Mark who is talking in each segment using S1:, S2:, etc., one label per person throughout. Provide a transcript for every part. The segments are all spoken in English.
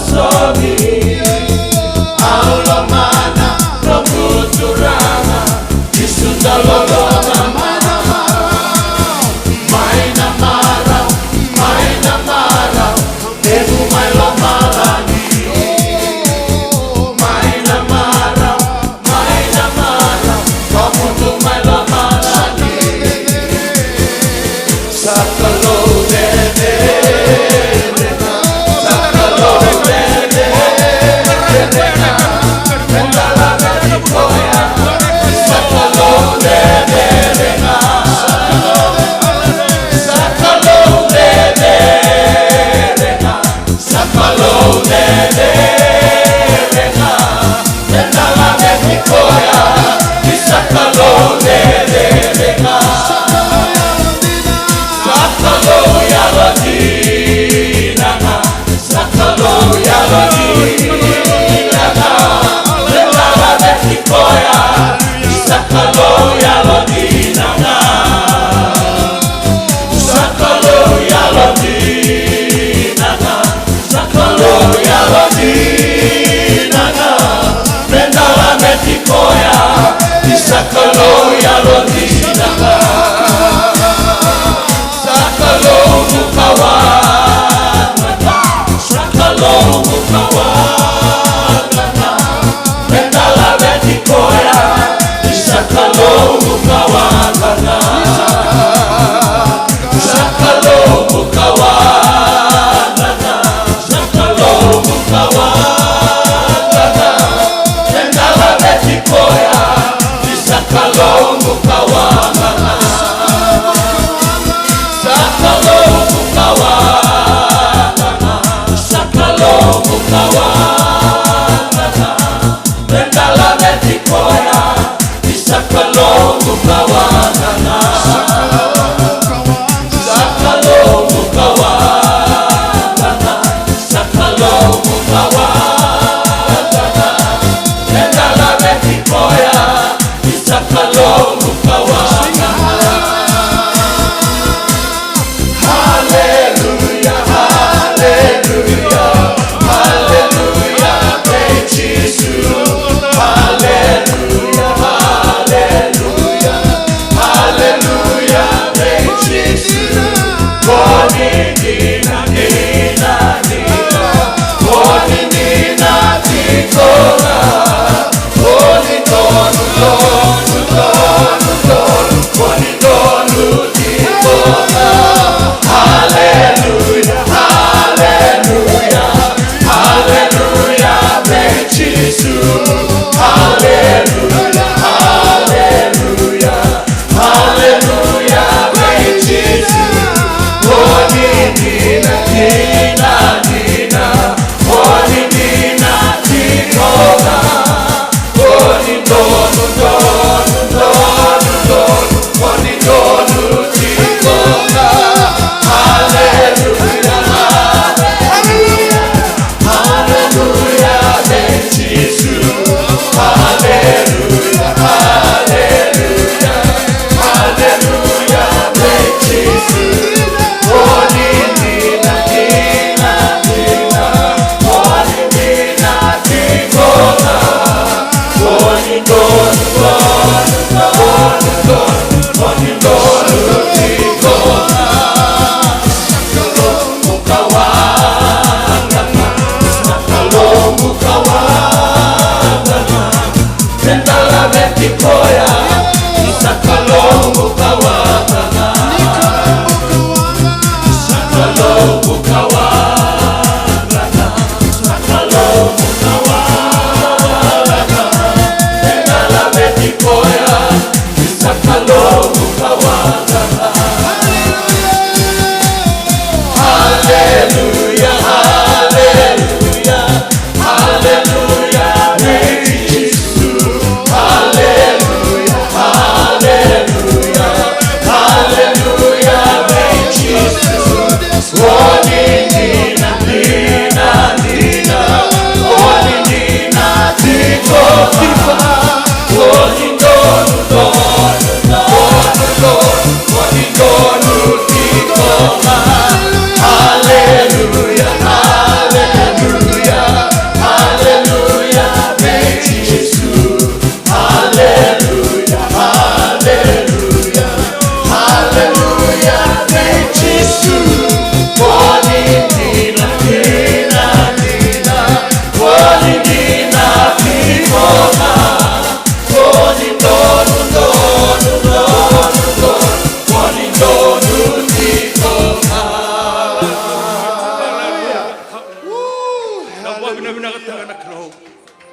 S1: somi Aulo mana Rokuturana Isunda lolona Maina mara Ebu mai lo malani Maina mara Kamu tu mai lo malani Sakalo dede Sakalo dede Pendala dari koya Sakalo dede Sakalo dede Sakalo dede Pendala dari koya Sakalo dede Sakalo ya ladina Sakalo ya ladina Pendala dari koya Sakalo ya ladina Sakalo ya ladina Sakalo ya ladina Pendala dari koya Sakalo ya ladina Sakalo mukawan Sakalo mukawan Pendala dari koya Sakalo mukawan Sakalo mukawan Sakalo mukawan Pendala dari koya Sakalo mukawan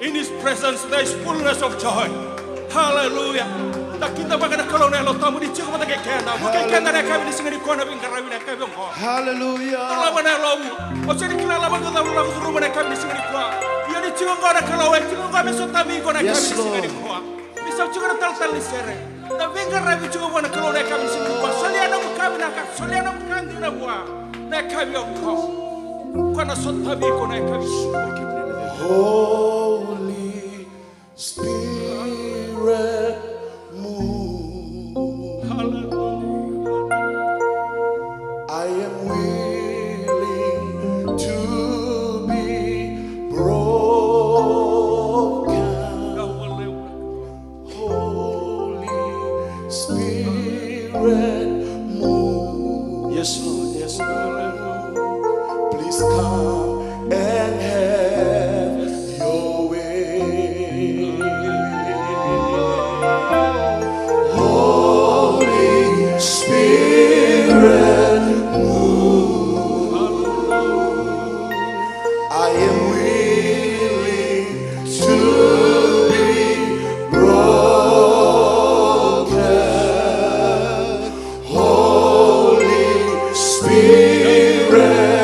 S1: In His presence there is fullness of joy. Hallelujah. Kita bagana kalau na lo tamu di cium mata kekena, bukan kekena na kami di sini kau na bingkar rawi na kami bangko.
S2: Hallelujah.
S1: Kalau mana lo, macam ni kena lama kita ulang rumah na kami di sini kau. Ia di cium kau na kalau, cium kau besok tamu kau na kami di sini kau. Bisa cium na tal di sere. Na bingkar rawi cium kau na kalau na kami di sini kau. Seliana kami na kami, seliana kami na buah na kami bangko. Kau na sot tamu kau na kami di sini.
S2: Holy Spirit, move.
S1: Hallelujah.
S2: I am willing to be broken. Holy Spirit, move. Yes, Lord. Yes, Lord. Please come and have your way. Holy Spirit, move. I am willing to be broken. Holy Spirit,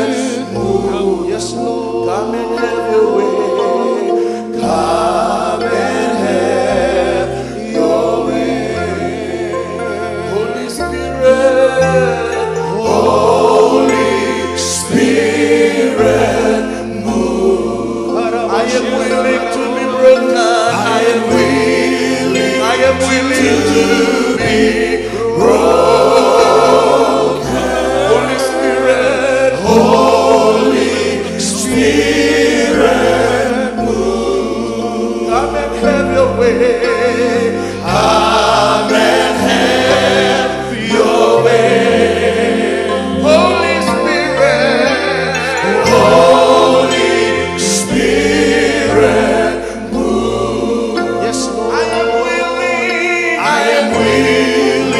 S2: move. Yes, Lord. Come and have your way. Come and have your way. Holy Spirit, Holy Spirit, move. I am willing to be broken. I am willing to be broken. Holy Spirit, Holy Spirit, move. Come and have your way. Come and have your way. Holy Spirit, Holy Spirit, move. Yes, Lord. I am willing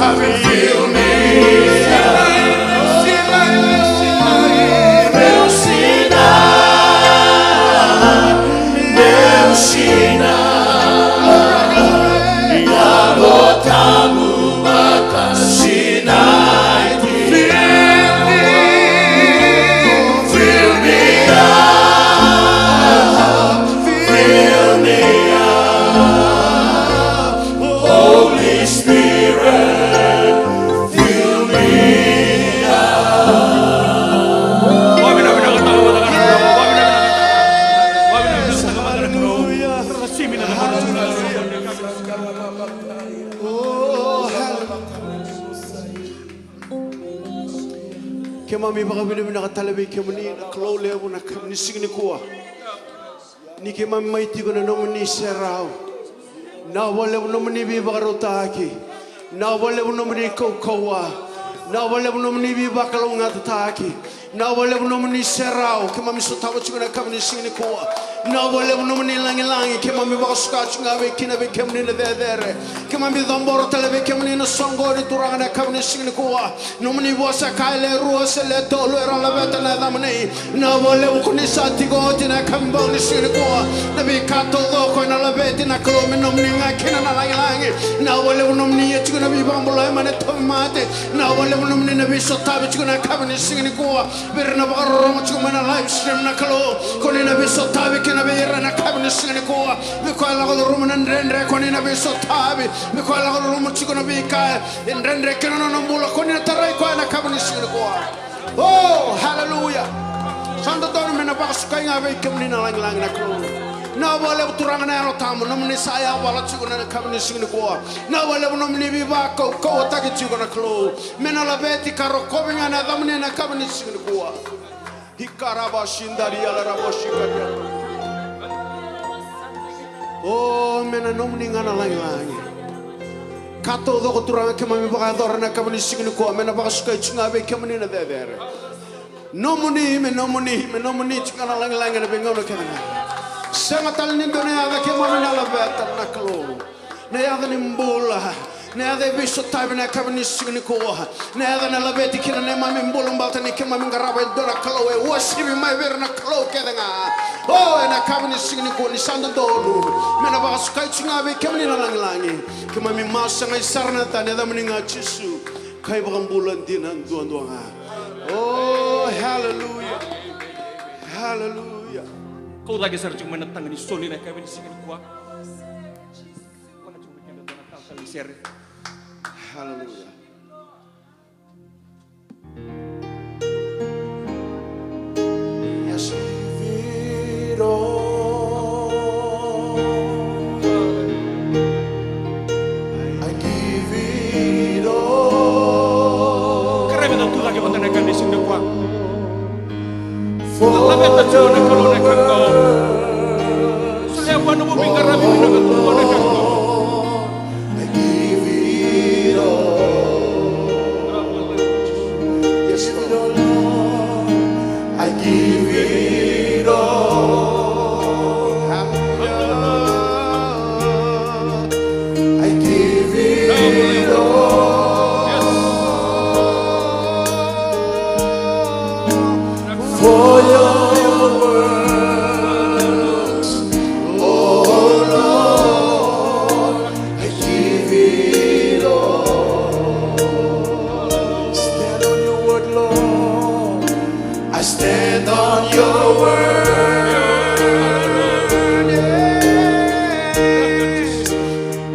S2: Come and fill me.
S3: Mami baka bini na katalabi kemani na klo lewo na kamni signi kuwa ni ke mami maiti ko na nomani serao na wale nomani bi baka rotaki na wale nomani kokowa na wale nomani bi baka longa tataki na wale nomani serao ke mami sotawa chiko na kamni signi kuwa na wale nomani langi langi ke mami baka suka chunga be kina be kemani na dedere ke mami damboro talabi kemani na songo ni turanga na kamni signi kuwa nomani bosa kaile ruo se le tolo era la veta na damani na wale ukuni sati goti na kambong ni signi kuwa na bi kato doko na la veti na klomi nomani nga kina na langi langi na wale nomani chiko na bi bambulo mane tomate na wale nomani na bi sotabi chiko na kamni signi kuwa birna baka romo chiko mana live stream na kalo koni na bi sotabi kina bi na kamni signi kuwa biko ala ko romo na ndendre koni na bi sotabi biko ala ko romo chiko na bi ka ndendre kina no mbulo koni na tarai ko na kamni signi kuwa. Oh hallelujah santo dono mena baka sukai ngabe kamni na lang lang na kalo na wale turanga na ro tamu nomni saya wala chiko na kamni signi kuwa na wale nomni bi ba ko ko taki chiko na kalo mena la beti karo ko binga na damni na kamni signi kuwa hikaraba shindari ala rabo shikaria. Oh mena nomni ngana lang lang kato do ko turanga ke mami baka dora na kamni signi kuwa mena baka sukai chinga be kamni na dedere nomni me nomni chinga na lang lang na bengono kana sangatal ni dunia ada ke mami na la beta na kalo na ada ni mbula na ada biso tabi na kamni signi kuwa na ada na la beti kina na mami mbula mbata ni ke mami ngaraba dora kalo e wasibi mai ver na kalo kedenga oh na kamni signi kuwa ni sando dolu mena baka sukai chinga be kamni na lang langi ke mami masa ngai sarna ta ne da mninga chisu kai baka mbula dinan duanga oh hallelujah hallelujah.
S1: Kau lagi serjung menentang ini soli na kami singin kuat. Mana cuma kita nak kali share.
S3: Hallelujah. Yes, give it all. I give it all.
S1: Kerana betul lagi menentang kami singin kuat. Tapi tak cuma nak kalau nak kau. Sudah apa nak bingkar rabi nak kau nak kau.
S3: I give it all. Yes, Lord. I give it all. I give it all. For your works, oh Lord, I give it all. Stand on your word, Lord. I stand on your word. Yes.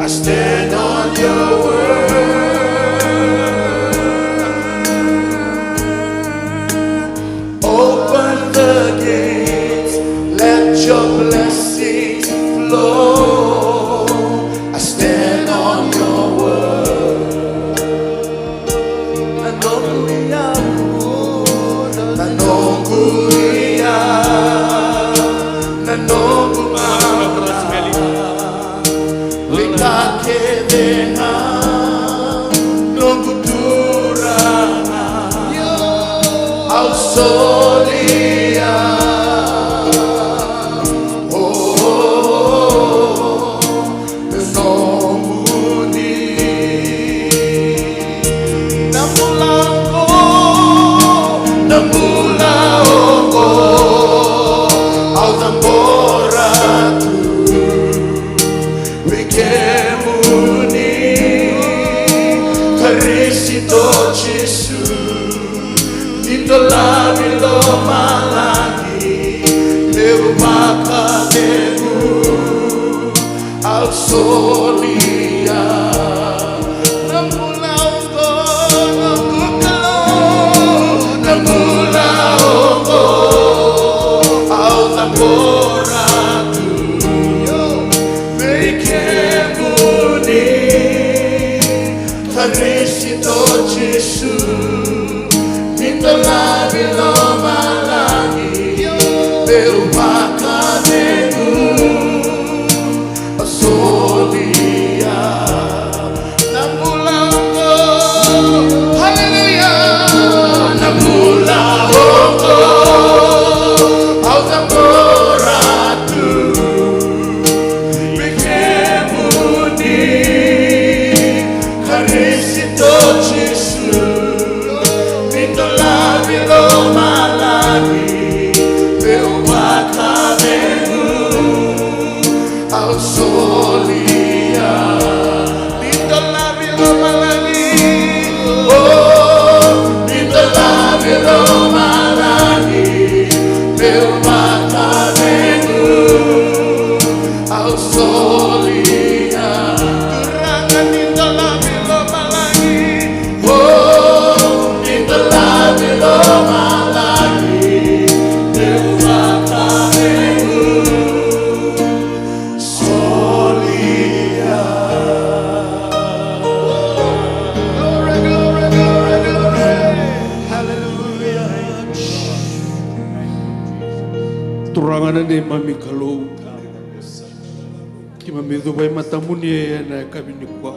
S3: I stand on your word. Open the gates, let your blessings flow. I stand on your word.
S2: Cristo Gesù, nindolami lo malagi, meu macademu, ao solia, namulau go, namulau go, ao namorado, meikemuni, Cristo Gesù, nindolami lo malagi, meu macademu, solia, namulau go, hallelujah, namulau go, ao namorado, meikemuni, Cristo Gesù, nindolami lo malagi, meu macademu, ao solia, nindolami lo malagi, oh, nindolami lo malagi, meu macademu, ao solia, turangan nindolami lo malagi, oh, nindolami lo malagi, meu macademu, solia. Glory, glory, glory, glory. Hallelujah.
S1: Turangan ni mami kalau ki mami do vai matamuni na kabini kwa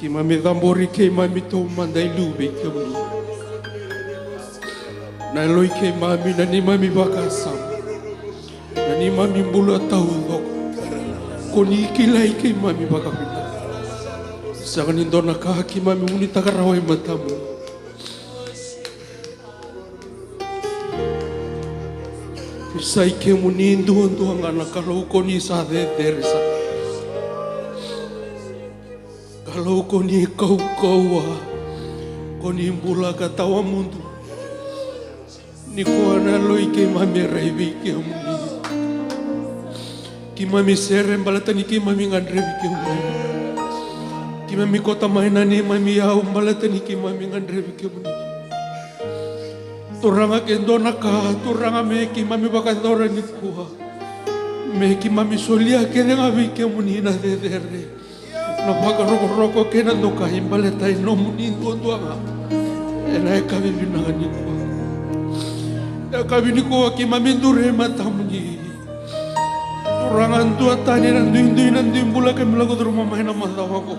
S1: ki mami dambori ke mami to mandai lube ke mami na loi ke mami na ni mami bakasam na ni mami bula tau dok ko ni kilai ke mami bakapita sa kanin do na ka ki mami uni tagarawai matamu Sai ke munindu untuk anak kalau kau ni sade deresa, kalau kau ni kau ni bula katawa mundu, ni kau na loi ke mami revi ke muni, ki mami serem balatani ke mami ngandrevi ke muni, ki mami kota mainani mami au balatani ke mami ngandrevi ke muni. Turanga kendona ka, turanga meki mami bakandora ni kuha. Meki mami solia kene ngawi ke munina dedere. Na baka roko kena no ka himbale tai no munin tuanga. Ena kavi binanga ni kuha. Ya kavi ni kuha ki mami dure mata muni. Turanga tua tani nandu bula ke melago rumah mahina matawa ko.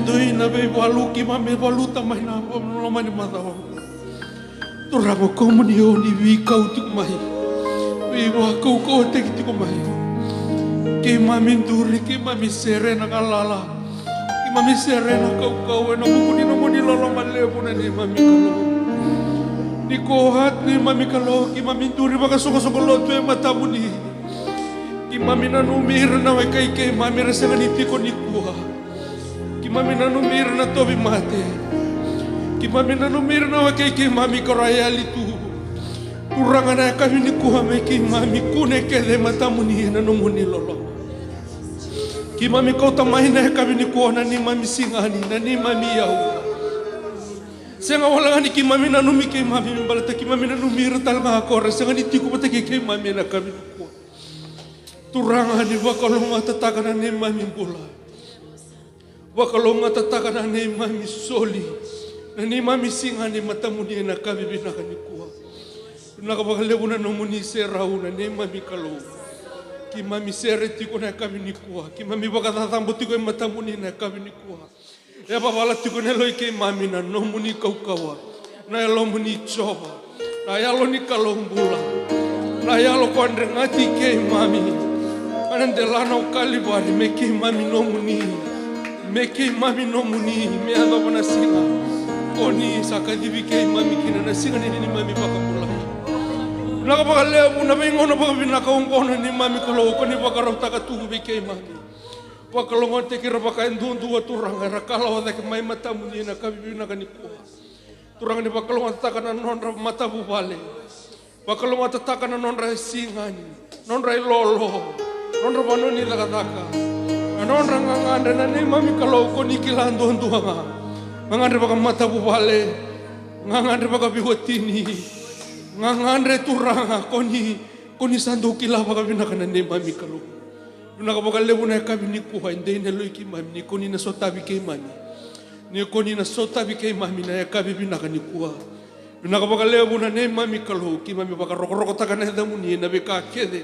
S1: Dui na be walu ki mami walu tamai na loma ni matawa. Turango komunio ni wi kau tu mai. Wi wa kau te ki tu mai. Ki mami duri ki mami serena kalala. Ki mami serena kau na bukuni no moni lolo male puna ni mami kalau. Ni kohat ni mami kalau ki mami duri baka soko lo tu mata muni. Ki mami na numir na wa kai mami rasa ni tiko ni kuha. Mami nanumir na tobi mate. Ki mami nanumir na wakai ki mami koraya litu. Turangan na kami ni kuha me ki mami kune kede matamuni na numuni lolo. Ki mami kau tamai na kami ni kuha na ni mami singani na ni mami yau. Senga wala ni ki mami nanumi ki mami balata ki mami nanumir talga kore senga ni tiku pata ki mami na kami ni kuha. Turangan ni wakalong atatakan na ni mami bola. Wakalong atatakan na ni mami soli, na ni mami singa ni matamuni na kami binaka ni kuha. Nakapagalebu na numuni serau na ni mami kalau. Ki mami sereti ko na kami ni kuha. Ki mami bakatatambuti ko yung matamuni na kami ni kuha. Ya babalati ko na loy kay mami na numuni kaukawa. Na yalo muni choba. Na yalo ni kalong bula. Na yalo ko andre ngati kay mami. Anandelana ukalibari me kay mami numuni. Meki mami no muni me aba na singa oni sakadibi kay mami kina na singa ni mami pakapulai nakapakalebu na bingo na pakabinakaungkona ni mami kalau ko ni pakarota katumbi kay mami Pakalongan te kira baka endua turang era kalau ada kemai mata munina kabibina kani kuah. Turang ni pakalongan takana nonra mata bubale. Pakalongan takana nonra singan, nonra lolo, nonra manoni taka. Nonra ngangandre nani mami kalau koni kilando nduanga. Ngangandre baka mata bubale, ngangandre baka biwatini, ngangandre turanga koni sandu kila baka binakana ni mami kalau. Nakapagale mo na kami ni kuha, hindi na loy kay mami, ni kuni na sotabi kay mami. Ni kuni na sotabi kay mami na kami binaka ni kuha. Nakapagale mo na mami kalo, kay mami baka roko taka na damo niya na beka kede.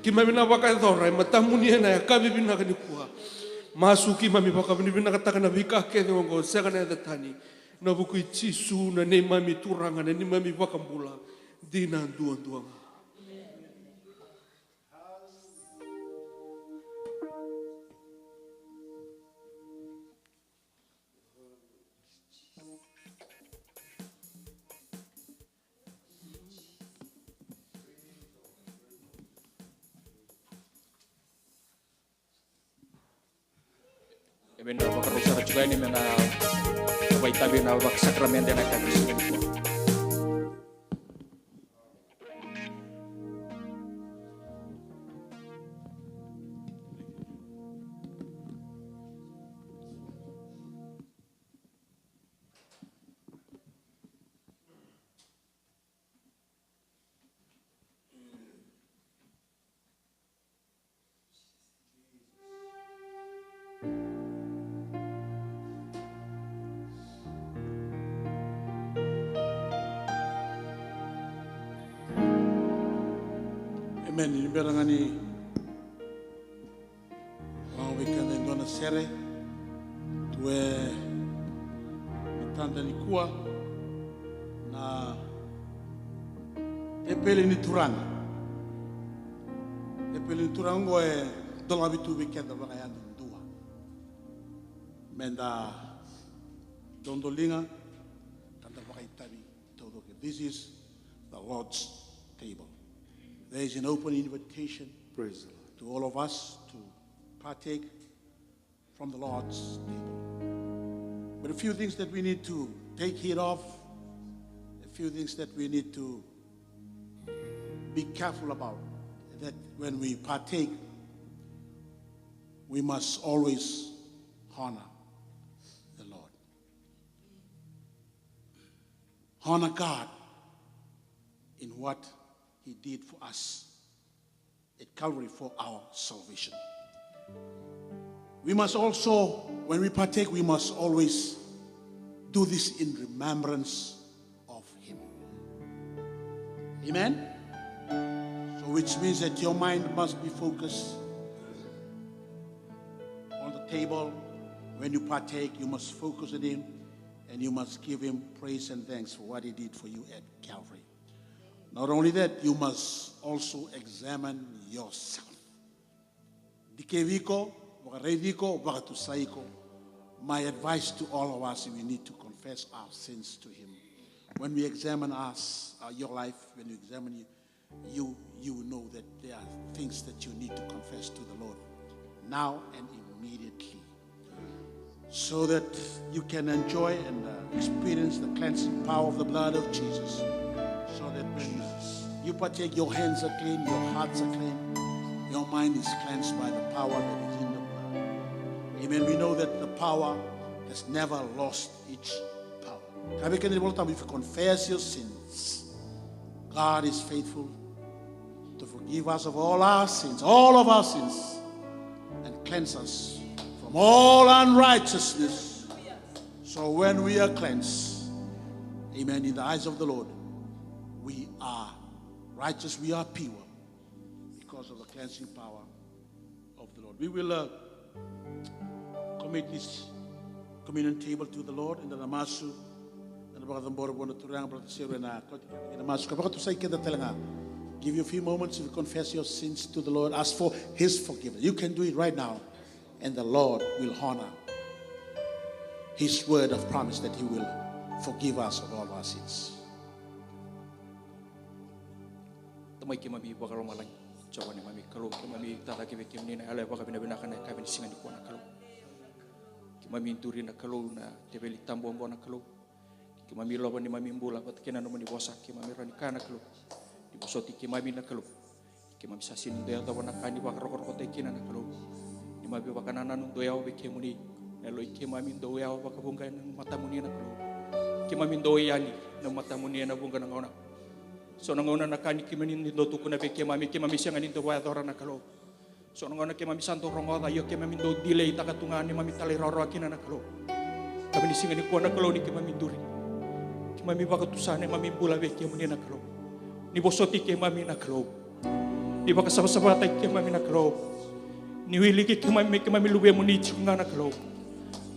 S1: Kay mami na baka doray, matamu niya na kami binaka ni kuha. Masuki mami baka binaka taka na beka kede mo saka na datani. Na bukoy chisu na ni mami turangan na ni mami baka mula. Di na duang-duang.
S4: Benda pakarusara juga ini mena baik tabi na bak sakramen dan akan disebut.
S2: Amen. Ini berangani mau weekend yang dona sere tue tanda ni kuah na epele ni turanga goe dola bitu weekend da baka yando dua menda dondolinga kanda baka itabi todo que this is the Lord's table. There is an open invitation
S3: Praise the Lord.
S2: to all of us to partake from the Lord's table. But a few things that we need to take heed of, a few things that we need to be careful about, that when we partake, we must always honor the Lord. Honor God in what He did for us at Calvary for our salvation. We must also, when we partake, we must always do this in remembrance of Him. Amen? So which means that your mind must be focused on the table. When you partake, you must focus on Him and you must give Him praise and thanks for what He did for you at Calvary. Not only that, you must also examine yourself. Dikeviko, wakarediko, wakatusaiko. My advice to all of us, we need to confess our sins to Him. When we examine your life, when you examine you know that there are things that you need to confess to the Lord now and immediately, so that you can enjoy and experience the cleansing power of the blood of Jesus. So that when you partake, your hands are clean, your hearts are clean, your mind is cleansed by the power that is in the blood. Amen. We know that the power has never lost its power. If you confess your sins, God is faithful to forgive us of all our sins, all of our sins, and cleanse us from all unrighteousness. So when we are cleansed, amen, in the eyes of the Lord, we are righteous, we are pure because of the cleansing power of the Lord. We will commit this communion table to the Lord in the Namasu. Give you a few moments to confess your sins to the Lord. Ask for His forgiveness. You can do it right now, and the Lord will honor His word of promise that He will forgive us of all our sins.
S4: Coba ni mami kalau ke mami tata ke ke menina ala baka bina kana ka bin singa di kuana kalau. Ke mami turi na kalau na tebeli tambo mbona kalau. Ke mami loba ni mami mbula pat kena no ni bosa ke mami rani kana kalau. Di bosoti ke mami na kalau. Ke mami sasin do ya tabona kani baka rokor te kina na kalau. Ni mami baka nanan do ya be ke muni. Elo ke mami do ya baka bunga na mata muni na kalau. Ke mami do yali na mata muni na bunga na ngona. So nangona nakani kimanin do tu kuna be ke mami siang anin do wa dora na kalau. So nangona ke mami santo rongoda yo ke mami do delay takatungan ni mami tali roro akina na kalau. Kami ni singa ni kuana kalau ni ke mami duri. Ke mami baka tusane mami bula be ke muni na kalau. Ni bosoti ke mami na kalau. Di baka sabata ke mami na kalau. Ni wili ke mami lube muni chunga na kalau.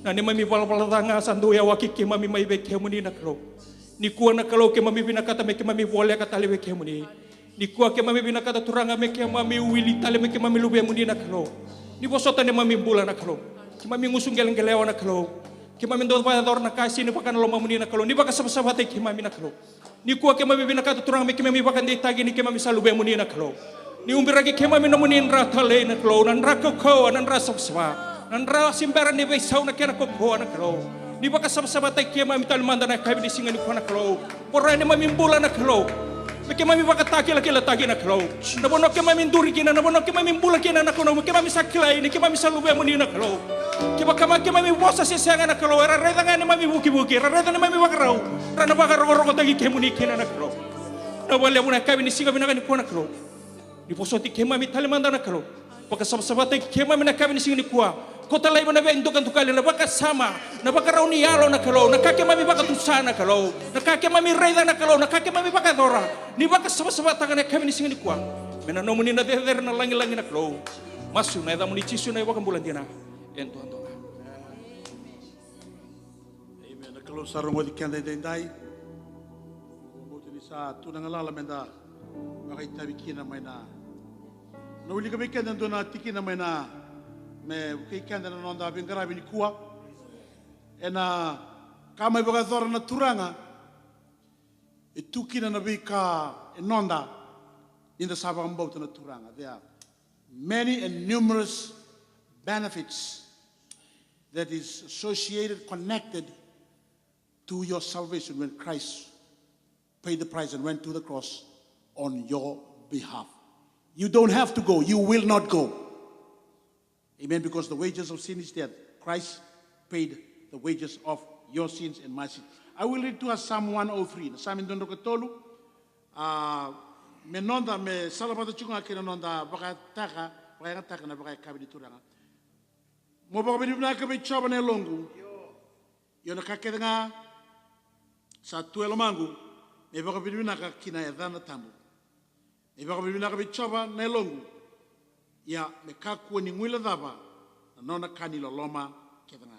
S4: Na ni mami bala tanga sandu ya waki ke mami mai be ke muni na kalau. Ni kuah nak kalau ke mami bina kata me ke mami boleh kata lewe ke muni. Ni kuah ke mami bina kata turanga me ke mami wili tale me ke mami lube muni nak kalau. Ni bosota ne mami bula nak kalau. Ke mami ngusung geleng gelewa nak kalau. Ke mami do ba dor nak kasi ni pakan lo muni nak kalau. Ni baka sama-sama te ke mami nak kalau. Ni kuah ke mami bina kata turanga me ke mami pakan de tagi ni ke mami salube muni nak kalau. Ni umbira ke mami no muni nra tale nak kalau. Nan ra ko nan ra sama. Nan ra simbaran ni be sau nak kena ko nak kalau. Ni baka sama-sama tay kia mami talmanda na kabi di singa ni kuana kalau. Porai ni mami mbula na kalau. Ke mami baka taki laki latagi na kalau. Na bono ke mami nduri kina na bono ke mami mbula kina na kono ke mami sakilai ni ke mami salube muni na kalau. Ke mami bosa sesianga na kalau. Era reda ngani mami buki-buki. Era reda ni mami baka rau. Rana baka roko tagi ke muni kina na kalau. Na wale muna kabi ni singa binaka ni kuana kalau. Di posoti ke mami talmanda na kalau. Baka sama-sama tay ke mami na kabi ni singa ni kuah. Kota lain mana bentuk kan tukali na baka sama na baka rauni yalo na kalau na kake mami baka tusana kalau na kake mami reda na kalau na kake mami baka dora ni baka sama-sama tangan kami ni singa ni kuang mena no muni na der na langi-langi na kalau masu na eda muni cisu na baka bulan dina ento ando
S2: amen na kalau sarong wadi kanda dai mo tini sa tunang lala menda makai tabi kina mai na no wili kami kanda dona tikina mai na me kei kanda na nonda bingara bini kuah ena kama ibaga zora na turanga itu kina na bika nonda in the sabang boat na turanga. There are many and numerous benefits that is associated, connected to your salvation when Christ paid the price and went to the cross on your behalf. You don't have to go. You will not go. Amen, because the wages of sin is death. Christ paid the wages of your sins and my sins. I will read to us Psalm 103. Psalm in Katolu. Me nonda me salabata chunga kina nonda baka taka na baka kabi dituranga. Mo baka bidibna kabi choba ne longu. Yo na kakenga sa tuelo mangu. Me baka bidibna ka kina ya dana tambu. Me baka bidibna kabi choba ne longu. Ya me kakua ni ngwila daba na nona kani lo loma kedanga.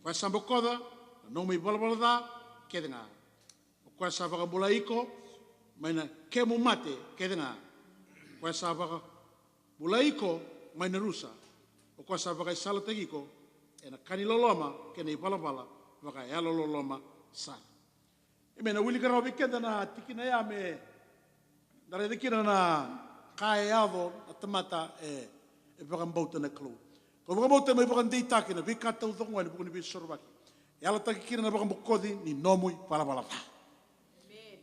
S2: Kwa sambo koda na nomi bola da kedanga. Kwa sabaka bula iko maina kemu mate kedanga. Kwa sabaka bula iko maina rusa. Kwa sabaka sala tegiko ena kani lo loma kena ipala baka ya lo loma sa. Imena wili karabi kedana tikina ya me dare dikina na kai avo atamata e bagan bauta na klo ko bagan bauta mai bagan dei takina bi kata udong wani bukuni bi sorbaki yala takikina na bagan bukodi ni nomui para bala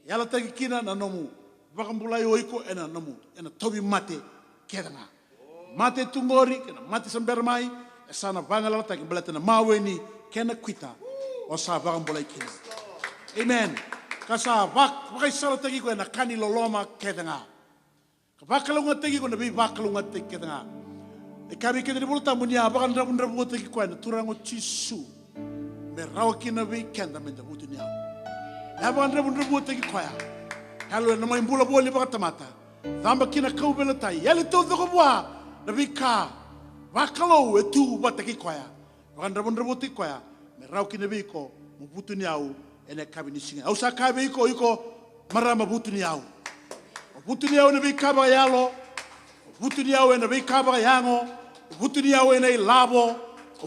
S2: yala takikina na nomu bagan bulai oiko ena nomu ena tobi mate kedanga mate tungori kena mate sambermai sana bangala takin belata na maweni kena kwita o sa bagan bulai kina amen kasa bakai sala takiko ena kani loloma kedanga Bakalunga tegi ko na bi bakalunga tegi kedanga. E kabi ke ni bulta munia bakan ndra tegi ko na turango chisu. Me rawki na bi kenda menda butunia. Ya bakan ndra tegi ko ya. Halo na mai bula boli baka tamata. Zamba kina kau bela tai. Yali to ko bua na bi ka. Bakalo e tu bateki ko ya. Bakan ndra tegi ko ya. Me rawki na bi ko mu butunia u ene kabi ni singa. Au sa kabi iko marama butunia u. Butuni au na bi kaba yalo, butuni au na bi kaba yango, butuni au na labo,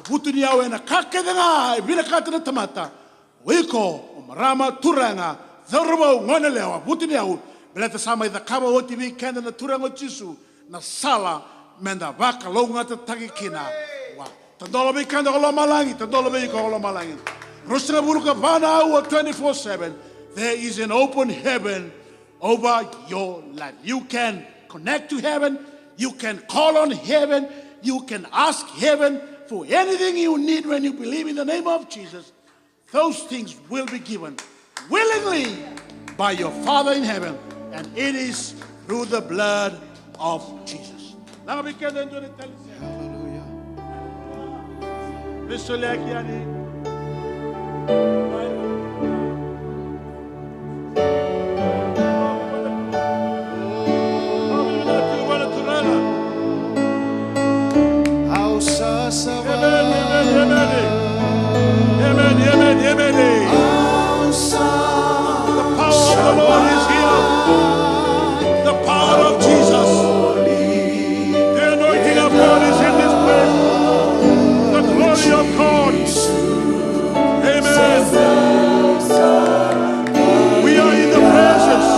S2: butuni au na kakedanga bila kata na tamata. Wiko marama turanga, zarbo ngone lewa butuni au bila sama ida kaba oti bi kenda na turanga chisu na sala menda waka longa te takikina. Wa. Tandolo be kanda kolo malangi, tandolo be kolo malangi. Rusna buruka vana ua 24/7. There is an open heaven over your life. You can connect to heaven. You can call on heaven. You can ask heaven for anything you need when you believe in the name of Jesus. Those things will be given willingly by your Father in heaven. And it is through the blood of Jesus. Now we can do the
S3: Hallelujah.
S2: The power of the Lord is here. The power of Jesus. The anointing of God is in this place. The glory of God. Amen. We are in the presence.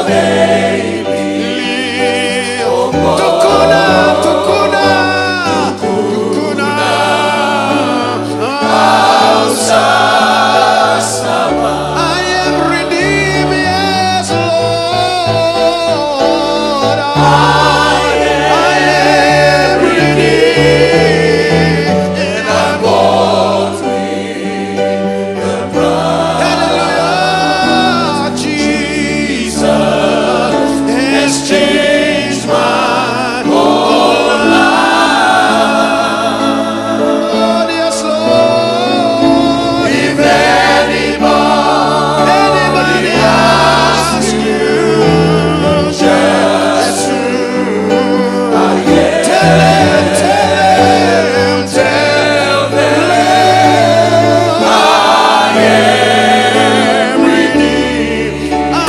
S3: Hallelujah.